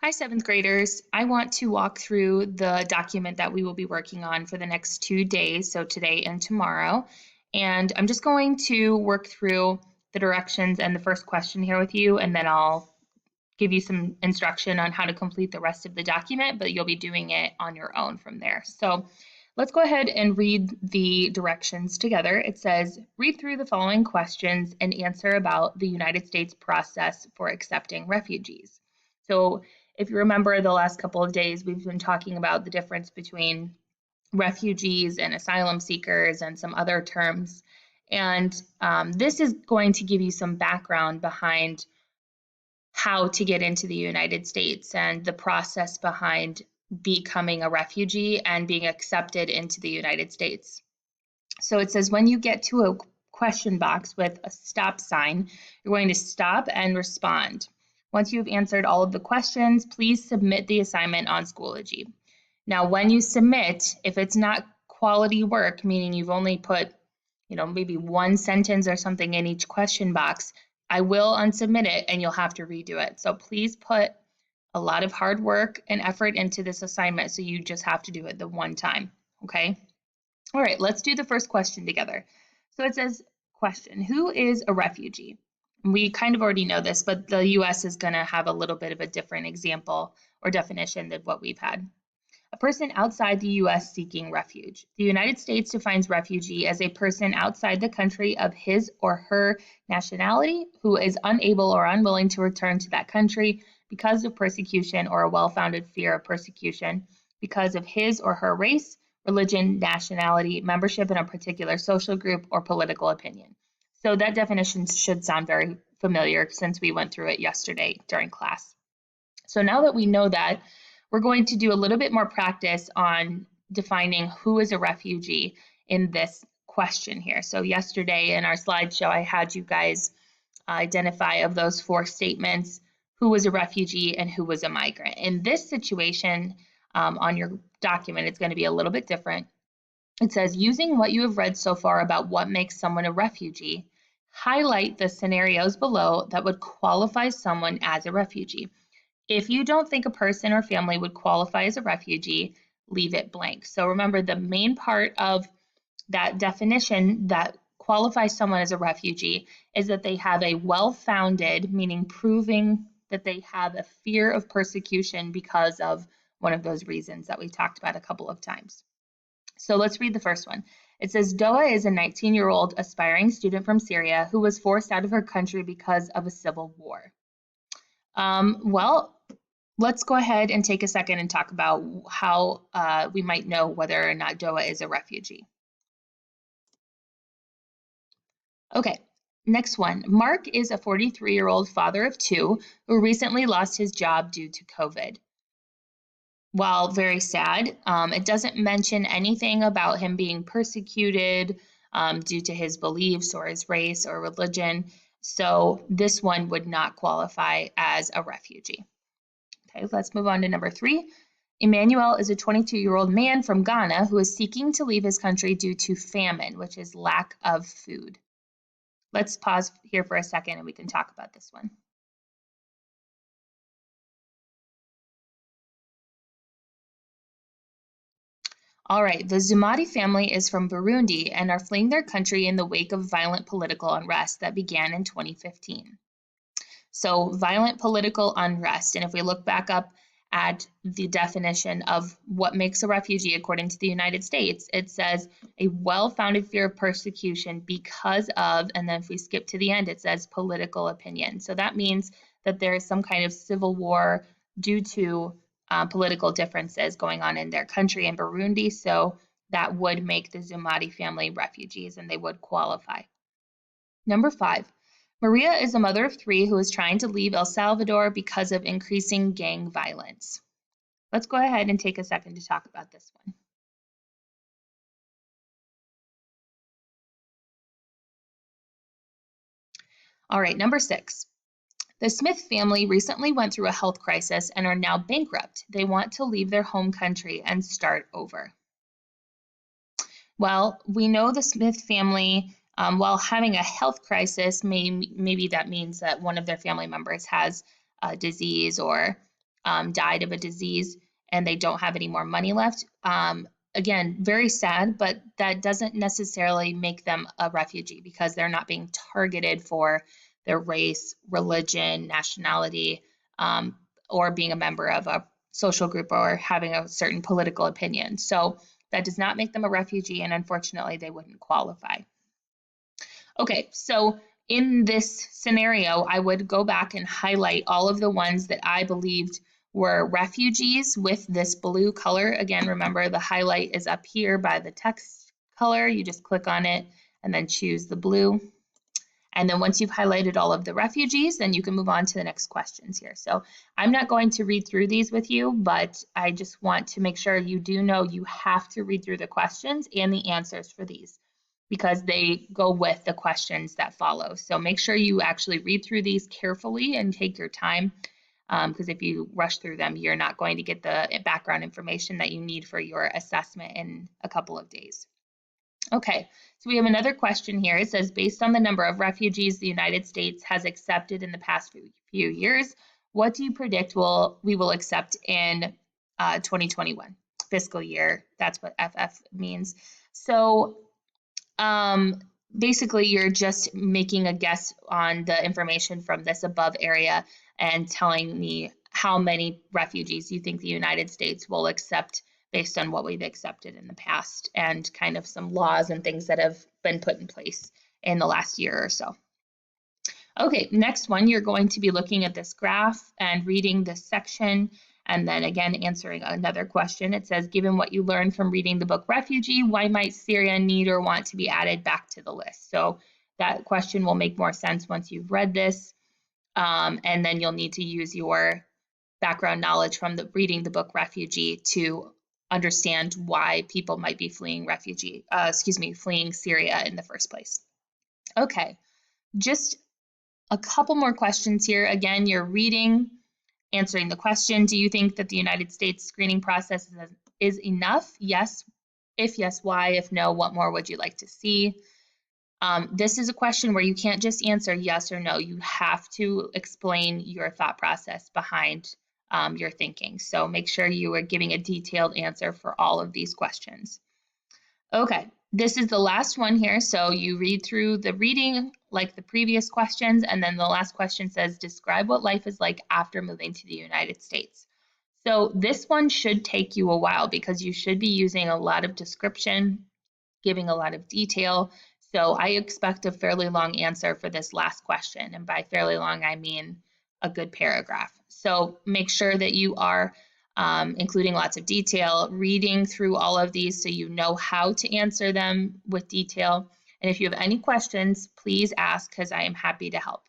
Hi, seventh graders. I want to walk through the document that we will be working on for the next 2 days, so today and tomorrow. And I'm just going to work through the directions and the first question here with you, and then I'll give you some instruction on how to complete the rest of the document, but you'll be doing it on your own from there. So let's go ahead and read the directions together. It says, read through the following questions and answer about the United States process for accepting refugees. So if you remember the last couple of days, we've been talking about the difference between refugees and asylum seekers and some other terms. And this is going to give you some background behind how to get into the United States and the process behind becoming a refugee and being accepted into the United States. So it says when you get to a question box with a stop sign, you're going to stop and respond. Once you've answered all of the questions, please submit the assignment on Schoology. Now, when you submit, if it's not quality work, meaning you've only put, maybe one sentence or something in each question box, I will unsubmit it and you'll have to redo it. So please put a lot of hard work and effort into this assignment, so you just have to do it the one time, okay? All right, let's do the first question together. So it says, question, who is a refugee? We kind of already know this, but the US is going to have a little bit of a different example or definition than what we've had. A person outside the US seeking refuge. The United States defines refugee as a person outside the country of his or her nationality who is unable or unwilling to return to that country because of persecution or a well-founded fear of persecution because of his or her race, religion, nationality, membership in a particular social group, or political opinion. So that definition should sound very familiar since we went through it yesterday during class. So now that we know that, we're going to do a little bit more practice on defining who is a refugee in this question here. So yesterday in our slideshow, I had you guys identify of those 4 statements, who was a refugee and who was a migrant. In this situation, on your document, it's going to be a little bit different. It says, using what you have read so far about what makes someone a refugee, highlight the scenarios below that would qualify someone as a refugee. If you don't think a person or family would qualify as a refugee, leave it blank. So remember, the main part of that definition that qualifies someone as a refugee is that they have a well-founded, meaning proving that they have a fear of persecution because of one of those reasons that we talked about a couple of times. So let's read the first one. It says, Doa is a 19-year-old aspiring student from Syria who was forced out of her country because of a civil war. Well, let's go ahead and take a second and talk about how we might know whether or not Doa is a refugee. Okay, next one. Mark is a 43-year-old father of 2 who recently lost his job due to COVID. While very sad, it doesn't mention anything about him being persecuted due to his beliefs or his race or religion. So this one would not qualify as a refugee. Okay, let's move on to number 3. Emmanuel is a 22-year-old man from Ghana who is seeking to leave his country due to famine, which is lack of food. Let's pause here for a second and we can talk about this one. All right, the Zumadi family is from Burundi and are fleeing their country in the wake of violent political unrest that began in 2015. So violent political unrest, and if we look back up at the definition of what makes a refugee according to the United States, it says a well-founded fear of persecution because of, and then if we skip to the end, it says political opinion. So that means that there is some kind of civil war due to political differences going on in their country in Burundi. So that would make the Zumadi family refugees and they would qualify. Number 5. Maria is a mother of 3 who is trying to leave El Salvador because of increasing gang violence. Let's go ahead and take a second to talk about this one. All right, number 6. The Smith family recently went through a health crisis and are now bankrupt. They want to leave their home country and start over. Well, we know the Smith family, while having a health crisis, maybe that means that one of their family members has a disease or died of a disease and they don't have any more money left. Again, very sad, but that doesn't necessarily make them a refugee because they're not being targeted for their race, religion, nationality, or being a member of a social group or having a certain political opinion. So that does not make them a refugee, and unfortunately, they wouldn't qualify. Okay, so in this scenario, I would go back and highlight all of the ones that I believed were refugees with this blue color. Again, remember the highlight is up here by the text color. You just click on it and then choose the blue. And then once you've highlighted all of the refugees, then you can move on to the next questions here. So I'm not going to read through these with you, but I just want to make sure you do know you have to read through the questions and the answers for these because they go with the questions that follow. So make sure you actually read through these carefully and take your time because if you rush through them, you're not going to get the background information that you need for your assessment in a couple of days. Okay, so we have another question here. It says, based on the number of refugees the United States has accepted in the past few years, what do you predict we will accept in 2021 fiscal year? That's what FF means. So basically, you're just making a guess on the information from this above area and telling me how many refugees you think the United States will accept based on what we've accepted in the past and kind of some laws and things that have been put in place in the last year or so. Okay, next one, you're going to be looking at this graph and reading this section and then again answering another question. It says, given what you learned from reading the book Refugee, why might Syria need or want to be added back to the list? So that question will make more sense once you've read this. And then you'll need to use your background knowledge from reading the book Refugee to understand why people might be fleeing fleeing Syria in the first place. Okay, just a couple more questions here. Again, you're reading, answering the question. Do you think that the United States screening process is enough? Yes. If yes, why? If no, what more would you like to see? This is a question where you can't just answer yes or no. You have to explain your thought process behind your thinking. So make sure you are giving a detailed answer for all of these questions. Okay, this is the last one here. So you read through the reading like the previous questions, and then the last question says, describe what life is like after moving to the United States. So this one should take you a while because you should be using a lot of description, giving a lot of detail. So I expect a fairly long answer for this last question. And by fairly long, I mean a good paragraph. So make sure that you are including lots of detail, reading through all of these so you know how to answer them with detail. And if you have any questions, please ask because I am happy to help.